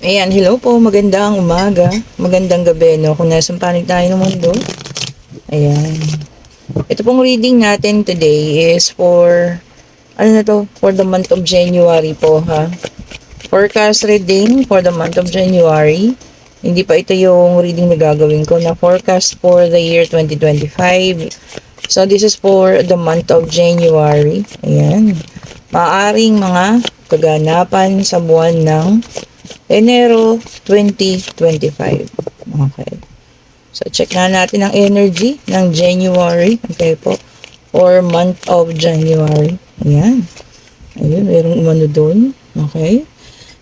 Ayan, hello po, magandang umaga, magandang gabi, no? Kung nasaan panig tayo ng mundo. Ayan. Ito pong reading natin today is for the month of January po, ha? Forecast reading for the month of January. Hindi pa ito yung reading na gagawin ko na forecast for the year 2025. So, this is for the month of January. Ayan. Maaring mga kaganapan sa buwan ng Enero 2025. Okay. So, check na natin ang energy ng January. Okay po. Or month of January. Ayan. Ayun, mayroong umano doon. Okay.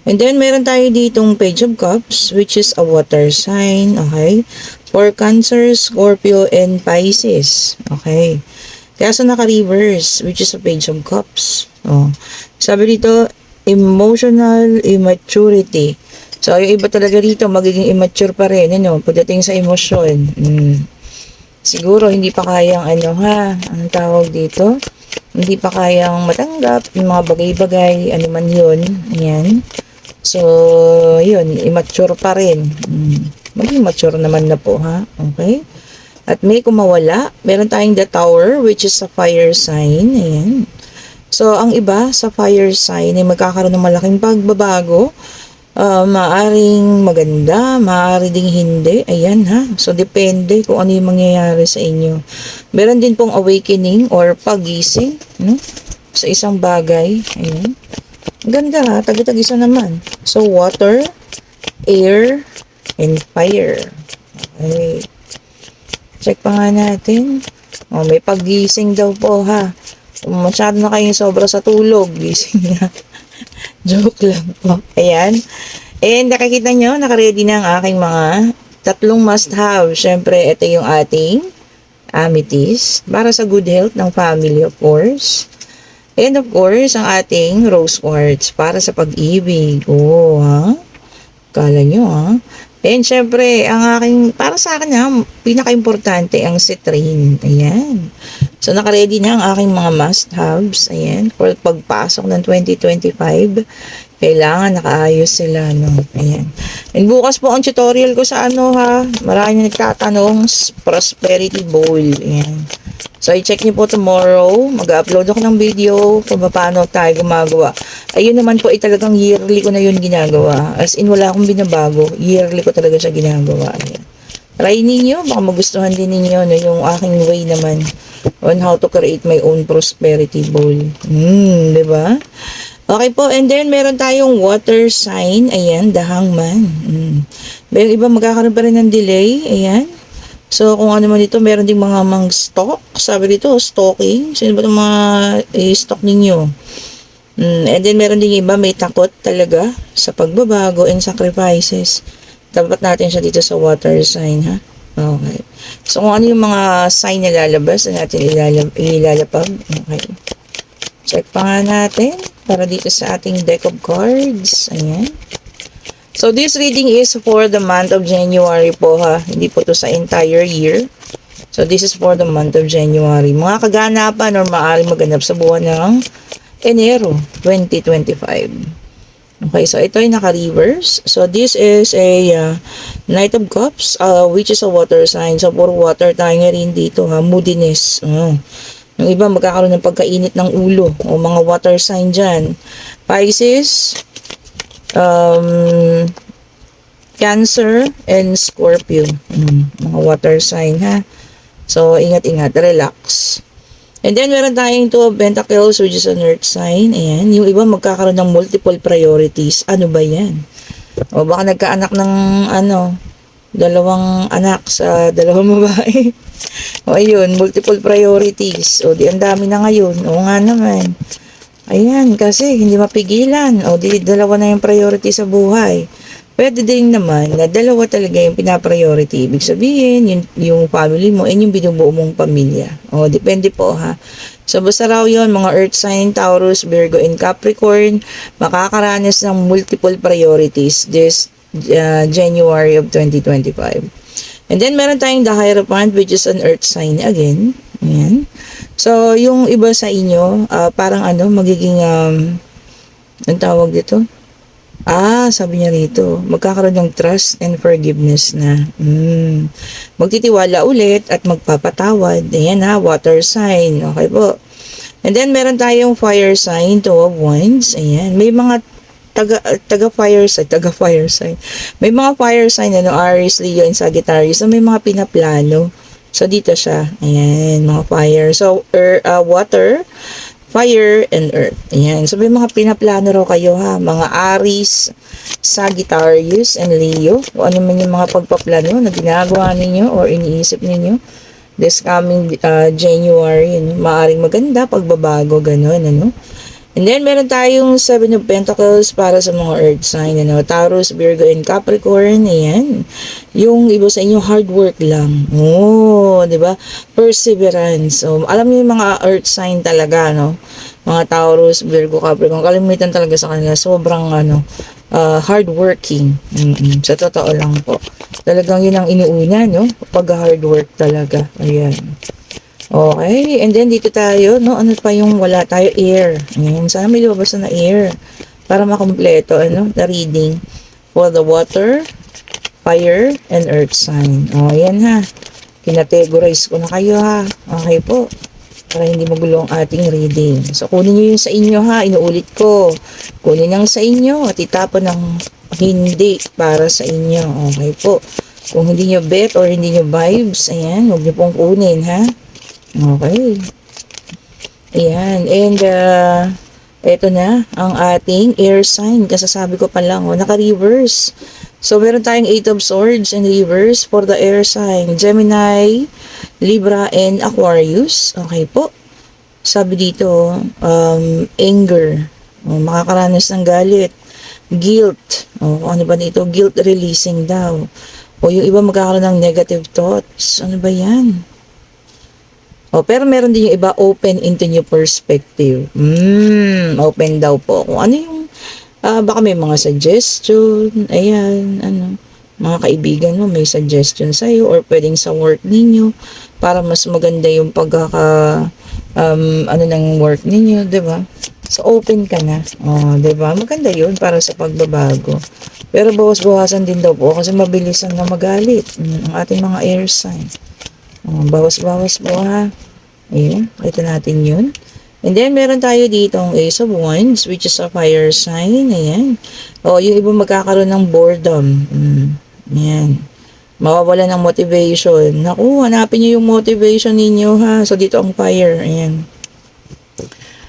And then, meron tayo ditong Page of Cups, which is a water sign. Okay. For Cancer, Scorpio, and Pisces. Okay. Kaya sa naka-reverse, which is a Page of Cups. Oh. Sabi dito, emotional immaturity. So, yung iba talaga rito, magiging immature pa rin, pagdating sa emosyon. Siguro, hindi pa kayang, anong tawag dito? Hindi pa kayang matanggap yung mga bagay-bagay, ano man yun. Ayan. So, yun, immature pa rin. Maging mature naman na po, ha? Okay? At may kumawala. Meron tayong the Tower, which is a fire sign. Ayan. So, ang iba sa fire sign ay magkakaroon ng malaking pagbabago. Maaring maganda, maaari ding hindi. Ayan ha. So, depende kung ano yung mangyayari sa inyo. Meron din pong awakening or pagising, no? Sa isang bagay. Ayan. Ganda ha. Tagi-tagisa naman. So, water, air, and fire. Okay. Check pa nga natin. May pagising daw po ha. Kung masyado na kayong sobra sa tulog, gising na. Joke lang po. Ayan. And nakikita nyo, nakaready na ang aking mga tatlong must-have. Siyempre, ito yung ating amethyst para sa good health ng family, of course. And of course, ang ating rose quartz para sa pag-ibig. Oh, ha? Kala nyo, ha? And syempre, ang aking, para sa akin ha, pinaka-importante ang citrine. Ayan. So, nakaready na ang aking mga must-haves. Ayan. For pagpasok ng 2025, kailangan nakaayos sila, no? Ayan. And bukas po ang tutorial ko sa maraming nagtatanong, prosperity bowl. Ayan. So, i-check niyo po tomorrow. Mag-upload ako ng video kung paano tayo gumagawa. Ayun naman po, talagang yearly ko na yun ginagawa. As in, wala akong binabago. Yearly ko talaga siya ginagawa. Ayan. Try ninyo. Baka magustuhan din ninyo yung aking way naman on how to create my own prosperity bowl. Diba? Okay po. And then, meron tayong water sign. Ayan, the Hangman. Yung iba magkakaroon pa rin ng delay. Ayan. So, kung ano man dito, meron ding mga stock. Sabi dito, stalking. Sino ba itong mga stock ninyo? And then, meron ding iba, may takot talaga sa pagbabago and sacrifices. Dapat natin siya dito sa water sign, ha? Okay. So, kung ano yung mga sign na lalabas, na natin ilalapag. Okay. Check pa nga natin para dito sa ating deck of cards. Ayan. So, this reading is for the month of January po, ha. Hindi po to sa entire year. So, this is for the month of January. Mga kaganapan or maaaring maganap sa buwan ng Enero 2025. Okay, so ito ay naka-reverse. So, this is a Knight of Cups, which is a water sign. So, puro water tayo nga rin dito, ha. Moodiness. Yung iba magkakaroon ng pagkainit ng ulo o mga water sign dyan. Pisces, Cancer, and Scorpio. Mga water sign, ha. So, ingat-ingat. Relax. And then, meron tayong Two of Pentacles, which is an earth sign. Ayan. Yung iba magkakaroon ng multiple priorities. Ano ba yan? O baka nagkaanak ng, dalawang anak sa dalawang babae. O ayun, multiple priorities. O di, ang dami na ngayon. O nga naman. Ayan, kasi hindi mapigilan. O di, dalawa na yung priority sa buhay. Pwede din naman na dalawa talaga yung pinapriority. Ibig sabihin, yung family mo and yung binubuo mong pamilya. O, depende po ha. So, basta raw yun, mga Earth sign, Taurus, Virgo, and Capricorn, makakaranas ng multiple priorities this January of 2025. And then, meron tayong the Hierophant, which is an Earth sign again. Ayan. So, yung iba sa inyo, parang magiging, ang tawag dito? Sabi niya rito, magkakaroon ng trust and forgiveness na. Magtitiwala ulit at magpapatawad. Ayan ha, water sign. Okay po. And then, meron tayong fire sign, two of wands. Ayan. May mga taga-fire sign. May mga fire sign, Aries, Leo, and Sagittarius, na may mga pinaplano. So, dito siya. Ayan, mga fire. So, water, fire, and earth. Ayan. So, may mga pinaplano raw kayo ha. Mga Aries, Sagittarius, and Leo. O ano man yung mga pagpaplano na ginagawa ninyo or iniisip ninyo this coming January. Maaring maganda, pagbabago, ganun. And then, meron tayong 7 of Pentacles para sa mga earth sign, Taurus, Virgo, and Capricorn. Ayan. Yung iba sa inyo, hard work lang. Di ba? Perseverance. So, alam niyo yung mga earth sign talaga, Mga Taurus, Virgo, Capricorn. Kalimitan talaga sa kanila. Sobrang, hard working. Sa totoo lang po. Talagang yun ang inuuna, Pag hard work talaga. Ayan. Okay, and then dito tayo, ano pa yung wala tayo, air. Ayan, sana may lumabas na air para makompleto, the reading for the water, fire, and earth sign. Ayan ha, kinategorize ko na kayo ha. Okay po, para hindi magulo ang ating reading. So, kunin nyo yung sa inyo ha, inuulit ko. Kunin ang sa inyo at itapon ng hindi para sa inyo. Okay po, kung hindi nyo bet or hindi nyo vibes, ayan, huwag nyo pong kunin ha. Okay. Ayan. And, ito na, ang ating air sign. Kasasabi ko pa lang, naka-reverse. So, meron tayong 8 of Swords in reverse for the air sign. Gemini, Libra, and Aquarius. Okay po. Sabi dito, anger. Makakaranas ng galit. Guilt. Ano ba dito? Guilt releasing daw. O yung iba magkakaroon ng negative thoughts. Ano ba yan? Pero meron din yung iba, open into new perspective. Open daw po. Kung ano yung, baka may mga suggestion, ayan, mga kaibigan mo, may suggestion sa'yo, or pwedeng sa work ninyo, para mas maganda yung ng work ninyo, di ba? So, open ka na. Di ba? Maganda yun para sa pagbabago. Pero bawas-bawasan din daw po, kasi mabilisan na magalit ang ating mga air sign. Bawas-bawas po ha. Ayun, kita natin yun. And then, meron tayo dito ang Ace of Wands, which is a fire sign. Ayan. Yung iba magkakaroon ng boredom. Ayan. Mawawala ng motivation. Naku, hanapin nyo yung motivation ninyo ha. So, dito ang fire. Ayan.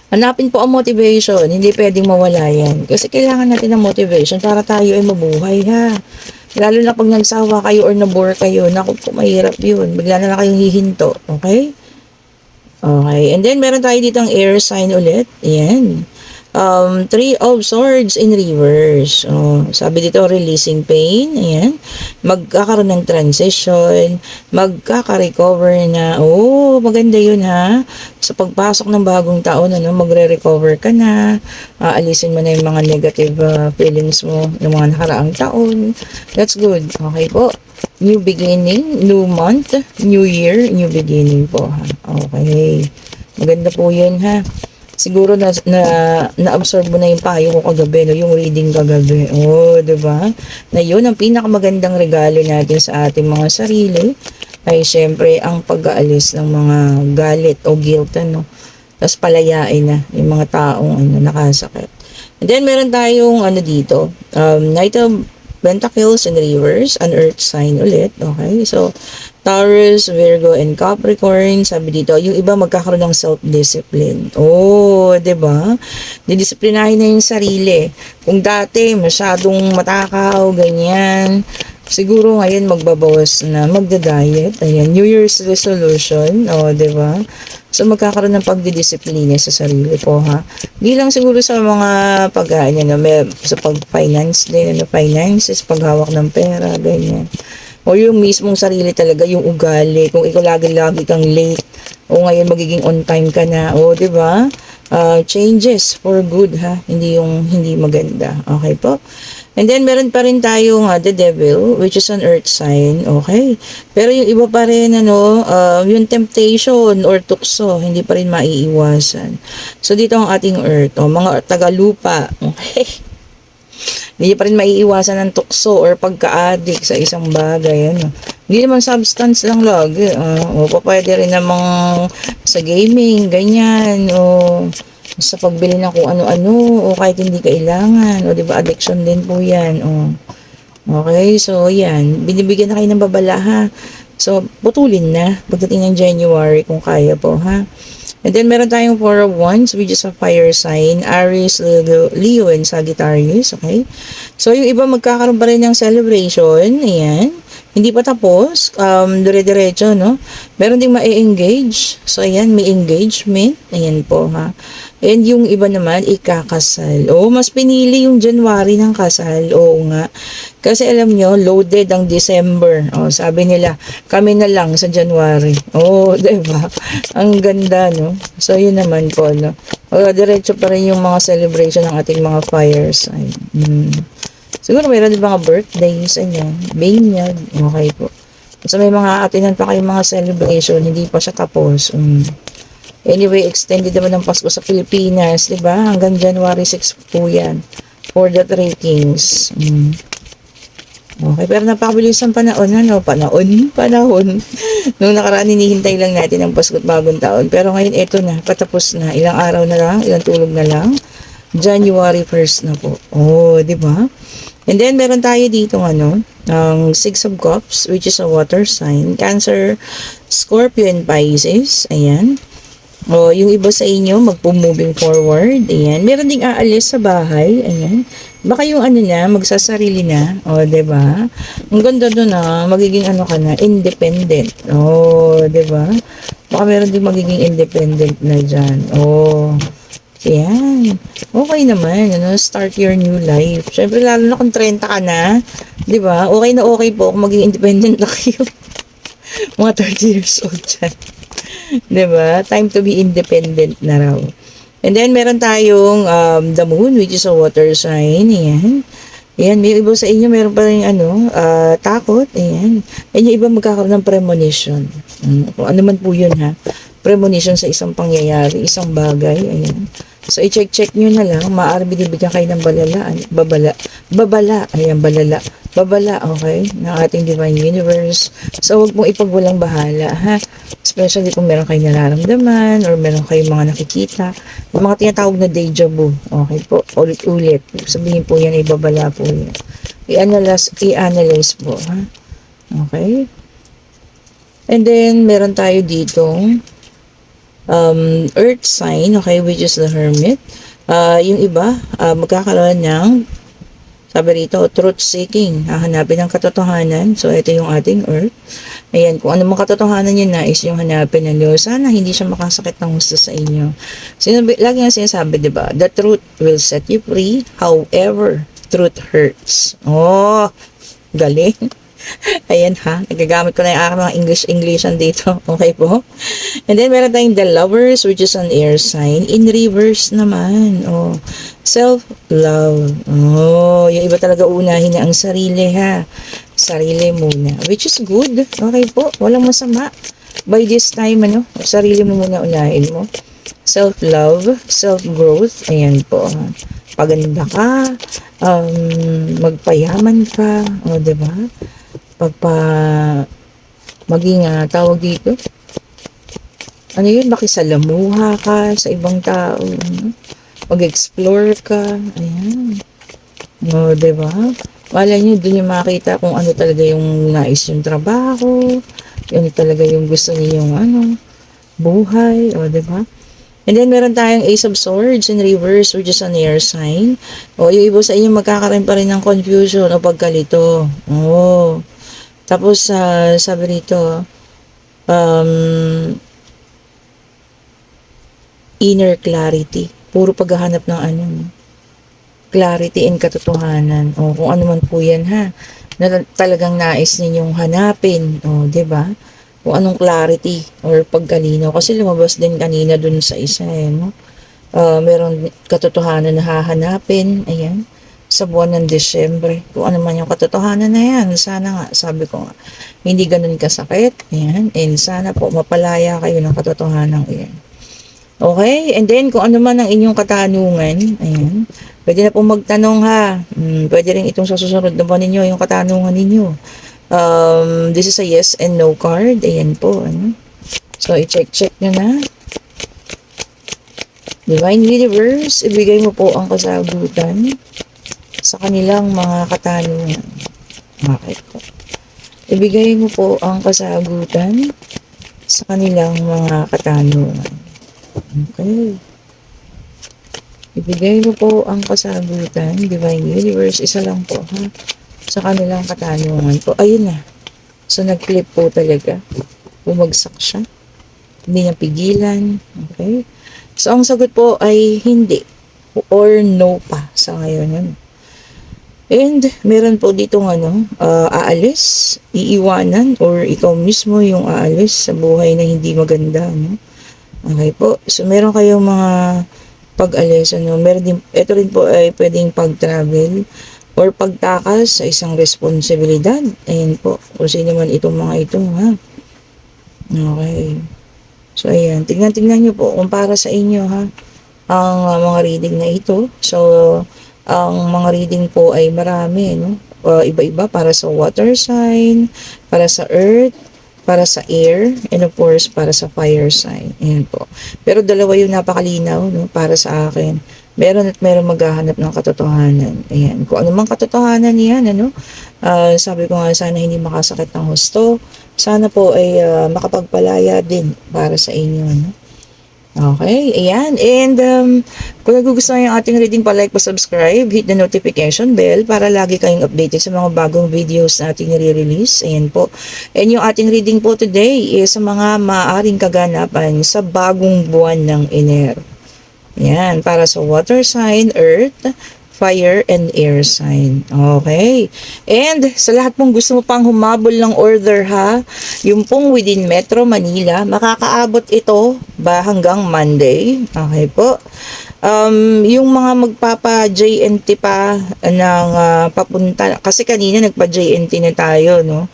Hanapin po ang motivation. Hindi pwedeng mawala yan. Kasi kailangan natin ng motivation para tayo ay mabuhay ha. Lalo na pag nagsawa kayo or nabore kayo, naku po, mahirap yun. Bigla na lang kayong hihinto. Okay? Okay. And then, meron tayo dito ang air sign ulit. Ayan. 3 of Swords in reverse. Sabi dito, releasing pain. Ayan. Magkakaroon ng transition. Magkaka-recover na. Maganda yun ha. Sa pagpasok ng bagong taon, magre-recover ka na. Alisin mo na yung mga negative feelings mo ng mga nakaraang taon. That's good. Okay po. New beginning, new month, new year, new beginning po ha. Okay. Maganda po yun ha. Siguro na-absorb mo na yung payo ko kagabi, yung reading kagabi. Diba? Na yun, ang pinakamagandang regalo natin sa ating mga sarili ay syempre ang pag-aalis ng mga galit o guilt, Tapos palayain na yung mga taong nakasakit. And then, meron tayong dito, Knight of Pentacles in reverse, an earth sign ulit. Okay, so Taurus, Virgo, and Capricorn. Sabi dito, yung iba magkakaroon ng self-discipline. Diba? Didisiplinahin na yung sarili. Kung dati masyadong matakaw, ganyan, siguro ngayon magbabawas na, magda-diet. Ayan, New Year's resolution. Diba? So, magkakaroon ng pagdidisiplina sa sarili po, ha? Di lang siguro sa mga pagkain, sa pag-finance din, finances, paghawak ng pera, ganyan. O yung mismong sarili talaga, yung ugali. Kung ikaw lagi-lagi kang late, o ngayon magiging on time ka na, diba? Changes for good, ha? Hindi yung hindi maganda. Okay po? And then, meron pa rin tayong the devil, which is an earth sign. Okay? Pero yung iba pa rin, yung temptation or tukso, hindi pa rin maiiwasan. So, dito ang ating earth. Mga taga-lupa. Okay? Hindi niyo pa rin maiiwasan ng tukso or pagka-addict sa isang bagay. Ano. Hindi naman substance lang lagi. O pwede rin namang sa gaming, ganyan. O sa pagbili ng kung ano-ano. O kahit hindi kailangan. O diba, addiction din po yan. O. Okay, so yan. Binibigyan na kayo ng babala ha. So, putulin na pagdating ng January kung kaya po ha. And then, meron tayong Four of Wands, which is a fire sign. Aries, Leo, and Sagittarius. Okay? So, yung iba magkakaroon pa rin ng celebration. Ayan. Hindi pa tapos. Dire-diretso, no? Meron ding ma-engage. So, ayan, may engagement. Ayan po, ha? And yung iba naman, ikakasal. Oo, mas pinili yung January ng kasal. Oo nga. Kasi alam nyo, loaded ang December. O, sabi nila, kami na lang sa January. Oo, diba? Ang ganda, no? So, yun naman po, no? O, diretso pa rin yung mga celebration ng ating mga fires. Ay, siguro mayroon din mga birthdays, ayan. Binyag. Okay po. So, may mga atinan pa kayong mga celebration. Hindi pa siya tapos. Anyway, extended naman ng Pasko sa Pilipinas, di ba? Hanggang January 6 po yan. For the 3 kings. Okay, pero napakabilis ang panahon, ano? Panahon. Nung nakaraan, hinihintay lang natin ang Pasko at Bagong Taon. Pero ngayon, eto na. Patapos na. Ilang araw na lang, ilang tulog na lang. January 1st na po. Oh, di ba? And then, meron tayo dito, ang Six of Cups, which is a water sign. Cancer, Scorpio, and Pisces. Ayan. O, yung iba sa inyo, magpo-moving forward. Ayan. Meron ding aalis sa bahay. Ayan. Baka yung magsasarili na. O, diba? Ang ganda doon magiging ka na, independent. O, diba? Baka meron din magiging independent na dyan. O, ayan. Okay naman, start your new life. Siyempre, lalo na kung 30 ka na. Diba? Okay na okay po kung maging independent na kayo. Mga 30 years old dyan. Diba? Time to be independent na raw. And then, meron tayong the moon, which is a water sign. Ayan. Ayan, may iba sa inyo, meron pa rin takot. Ayan. And yung iba magkakaroon ng premonition. Kung ano man po yun ha. Premonition sa isang pangyayari, isang bagay. Ayan. So, i-check nyo na lang. Maaari binibigyan kayo ng babala. Ayan, balala. Babala, okay? Ng ating Divine Universe. So, huwag mong ipagwalang bahala, ha? Especially kung meron kayong nararamdaman or meron kayong mga nakikita. Yung mga tinatawag na deja vu. Okay po? Ulit-ulit. Sabihin po yan, ibabala po yan. I-analyze po, ha? Okay? And then, meron tayo dito earth sign, okay, which is the hermit. Yung iba, magkakaroon ng, sabi rito, truth seeking, hahanapin ng katotohanan. So, ito yung ating earth. Ayan, kung ano mga katotohanan nyo nais yung hanapin ng Diyos, sana hindi siya makasakit ng gusto sa inyo. Lagi nga sinasabi, diba? The truth will set you free, however, truth hurts. Oh, galing. Ayan ha, nagagamit ko na yung aking mga English dito. Okay po? And then, meron tayong the lovers, which is an air sign. In reverse naman. Oh, self-love. Oh, yung iba talaga unahin na ang sarili ha. Sarili muna. Which is good. Okay po, walang masama. By this time, sarili mo muna unahin mo. Self-love, self-growth. Ayan po. Paganda ka, magpayaman ka. O, diba? Maging tawag dito, makisalamuha ka sa ibang tao, mag-explore ka, ayan, diba? Wala nyo, dun yung makita kung ano talaga yung nais yung trabaho, yun talaga yung gusto niyo yung buhay, diba? And then, meron tayong Ace of Swords in reverse, which is an air sign. Yung iba sa inyo magkakaroon pa rin ng confusion o pagkalito. Tapos, sabi rito, inner clarity. Puro paghahanap ng clarity and katotohanan. Kung ano man po yan ha. Na talagang nais ninyong hanapin. Diba? Kung anong clarity or pagkalinaw. Kasi lumabas din kanina dun sa isa meron katotohanan na hahanapin. Ayan. Sa buwan ng Disyembre. Kung ano man yung katotohanan na yan. Sana nga, sabi ko nga, hindi ganun kasakit. Ayan. And sana po, mapalaya kayo ng katotohanan yan. Okay? And then, kung ano man ang inyong katanungan, ayan, Pwede na pong magtanong ha. Pwede rin itong sa susunod na buwan ninyo, yung katanungan ninyo. This is a yes and no card. Ayan po. Ano? So, i-check nyo na. Divine Universe, ibigay mo po ang kasagutan sa kanilang mga katanungan. Okay po. Ibigay mo po ang kasagutan sa kanilang mga katanungan. Okay. Ibigay mo po ang kasagutan, Divine Universe, isa lang po ha, sa kanilang katanungan po. Ayun na. So, nag-flip po talaga. Bumagsak siya. Hindi niya pigilan. Okay. So, ang sagot po ay hindi or no pa sa ngayon. Ano? And, meron po ditong aalis, iiwanan, or ikaw mismo yung aalis sa buhay na hindi maganda. No? Okay po. So, meron kayong mga pag-alis. Meron din, ito rin po ay pwedeng pag-travel or pagtakas sa isang responsibilidad. Ayan po. Kung sino man itong mga ito, ha? Okay. So, ayan. Tingnan nyo po kung para sa inyo, ha? Ang mga reading na ito. So, ang mga reading po ay marami, no? Iba-iba para sa water sign, para sa earth, para sa air, and of course, para sa fire sign. Ayan po. Pero dalawa yung napakalinaw, no? Para sa akin. Meron at meron maghahanap ng katotohanan. Ayan. Kung ano mang katotohanan yan, ano? Sabi ko nga, sana hindi makasakit ng husto. Sana po ay makapagpalaya din para sa inyo, no? Okay, ayan. And kung nagugustuhan yung ating reading, pa-like, pa-subscribe, hit the notification bell para lagi kayong updated sa mga bagong videos na ating nire-release. Ayan po. And yung ating reading po today is sa mga maaaring kaganapan sa bagong buwan ng Iner. Ayan, para sa water sign, earth, fire, and air sign. Okay. And sa lahat pong gusto mo pang humabol ng order ha, yung pong within Metro Manila, makakaabot ito ba hanggang Monday? Okay po. Yung mga magpapa-JNT pa ng papunta, kasi kanina nagpa-JNT na tayo, no?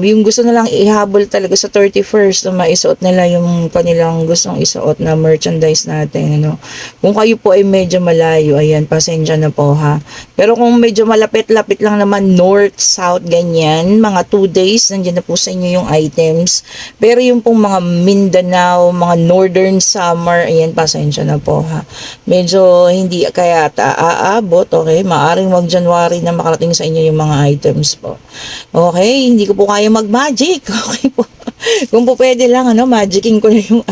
Yung gusto nilang ihabol talaga sa 31st na maisuot nila yung kanilang gustong isuot na merchandise natin, ano. Kung kayo po ay medyo malayo, ayan, pasensya na po ha. Pero kung medyo malapit-lapit lang naman, north, south, ganyan, mga 2 days, nandiyan na po sa inyo yung items. Pero yung pong mga Mindanao, mga northern summer, ayan, pasensya na po ha. Medyo hindi kaya aabot, okay, maaring mag-January na makarating sa inyo yung mga items po. Okay, hindi ko po kaya mag-magic. Okay po. Kung po pwede lang, magicking ko na yung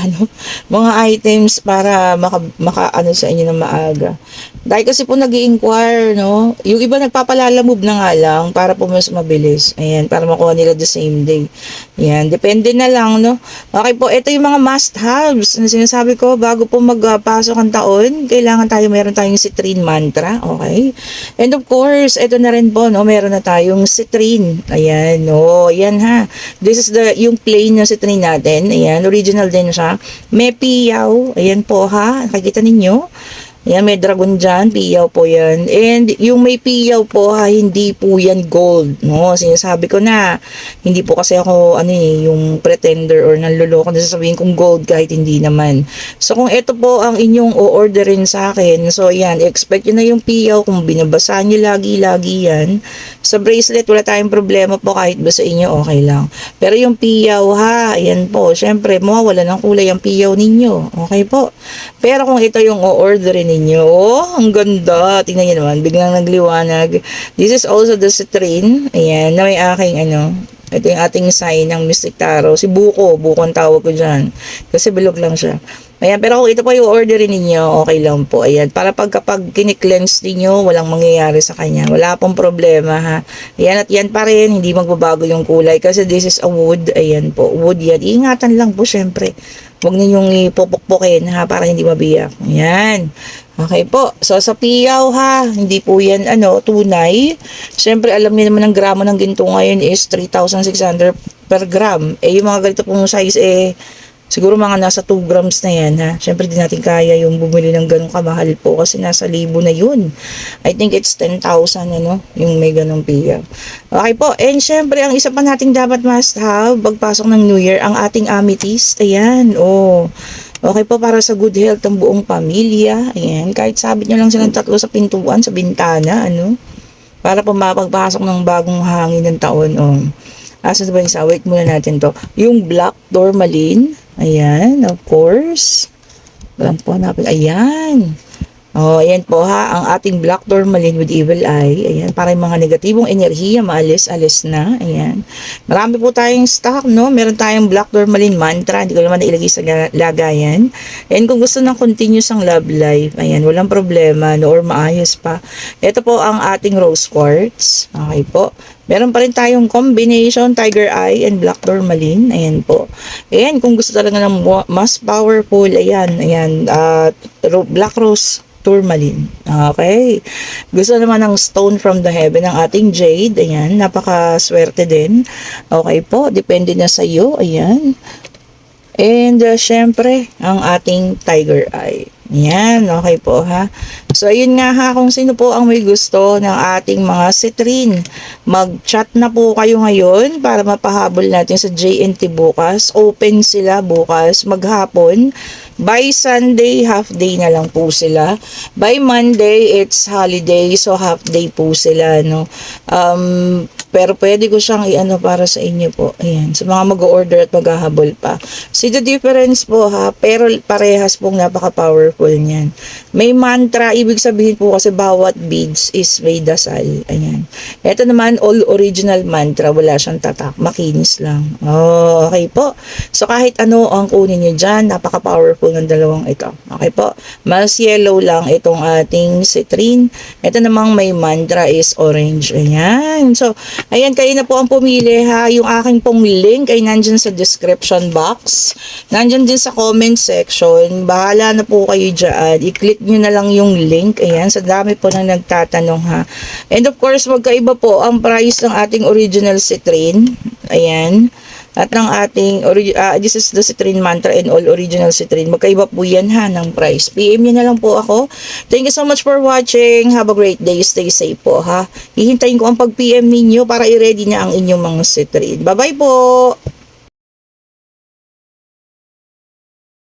mga items para maka sa inyo na maaga. Dahil kasi po nag-i-inquire, no? Yung iba nagpapalalamove na nga lang para po mas mabilis. Ayan, para makuha nila the same day. Ayan, depende na lang, no? Okay po, ito yung mga must-haves na sinasabi ko bago po magpasok ang taon. Kailangan meron tayong citrine mantra, okay? And of course, ito na rin po, no? Meron na tayong citrine. Ayan, no? Ayan ha. This is yung plain na citrine natin. Ayan, original din siya. May piyaw. Ayan po ha. Nakikita ninyo? Ayan, may dragon dyan, piyaw po yan. And yung may piyaw po ha, hindi po yan gold, no? Sinasabi ko na, hindi po kasi ako, yung pretender or nanluloko na sasabihin kong gold kahit hindi naman. So, kung ito po ang inyong o-orderin sa akin, so yan, expect nyo na yung piyaw, kung binabasa nyo lagi-lagi yan. Sa bracelet, wala tayong problema po kahit basa inyo, okay lang. Pero yung piyaw ha, ayan po, syempre, mawawala ng kulay ang piyaw ninyo, okay po. Pero kung ito yung o-orderin ninyo, ang ganda. Tingnan nyo naman, biglang nagliwanag. This is also the citrine. Ayan, na may aking ito yung ating sign ng Mystic Tarot. Si Buko ang tawag ko dyan. Kasi bilog lang siya. Ayan, pero kung ito pa yung orderin ninyo, okay lang po. Ayan, para kapag kiniklense ninyo, walang mangyayari sa kanya. Wala pong problema ha. Ayan, at yan pa rin, hindi magbabago yung kulay. Kasi this is a wood. Ayan po, wood yan. Iingatan lang po syempre. Huwag ninyong ipupukpukin ha, para hindi mabiyak. Ayan. Okay po. So, sa piyaw ha, hindi po yan, tunay. Siyempre, alam niyo naman ang gramo ng ginto ngayon is 3,600 per gram. Yung mga ganito pong size, siguro mga nasa 2 grams na yan ha. Siyempre, di natin kaya yung bumili ng ganong kamahal po kasi nasa 1,000 na yun. I think it's 10,000, yung may ganong piyaw. Okay po. And siyempre, ang isa pa nating dapat must have, pagpasok ng New Year, ang ating amethyst. Ayan, Okay po, para sa good health ng buong pamilya. Ayan, kahit sabit nyo lang silang tatlo sa pintuan, sa bintana, ano? Para po mapagpasok ng bagong hangin ng taon. Oh. Asa ba yung isa? Wait muna natin to. Yung black tourmaline. Ayan, of course. Ayan po, hanapin. Ayan. Oh, ayan po ha, ang ating black tourmaline with evil eye. Ayan, para yung mga negatibong enerhiya, maalis-alis na. Ayan. Marami po tayong stock, no? Meron tayong black tourmaline mantra. Hindi ko naman nailagay sa lagayan. And kung gusto ng continuous ang love life, ayan, walang problema, no? Or maayos pa. Ito po ang ating rose quartz. Okay po. Meron pa rin tayong combination tiger eye and black tourmaline. Ayan po. Ayan, kung gusto talaga ng mas powerful, ayan, black rose tourmaline. Okay. Gusto naman ng stone from the heaven ng ating jade. Ayan, napakaswerte din. Okay po, depende na sa iyo. Ayan. And syempre, ang ating tiger eye. Yan, okay po ha. So, ayun nga ha, kung sino po ang may gusto ng ating mga citrine, mag-chat na po kayo ngayon para mapahabol natin sa JNT bukas. Open sila bukas, maghapon. By Sunday, half day na lang po sila. By Monday, it's holiday, so half day po sila, no? Pero pwede ko siyang i-ano para sa inyo po. Ayan, sa mga mag-order at maghahabol pa. See the difference po ha, pero parehas pong napaka-powerful niyan. May mantra, ibig sabihin po kasi bawat beads is may dasal. Ayan. Ito naman, all original mantra, wala siyang tatak, makinis lang. Oh, okay po. So kahit ano ang kunin niyo dyan, napaka-powerful ng dalawang ito. Okay po. Mas yellow lang itong ating citrine. Ito namang may mantra is orange. Ayan. So, ayan, kayo na po ang pumili ha. Yung aking pong link ay nandyan sa description box. Nandyan din sa comment section. Bahala na po kayo dyan. I-click nyo na lang yung link. Ayan, sa dami po nang nagtatanong ha. And of course, magkaiba po ang price ng ating original citrine. Ayan. At ng ating, this is the citrine mantra and all original citrine. Magkaiba po yan ha ng price. PM nyo na lang po ako. Thank you so much for watching. Have a great day. Stay safe po ha. Hihintayin ko ang pag-PM ninyo para i-ready na ang inyong mga citrine. Bye-bye po!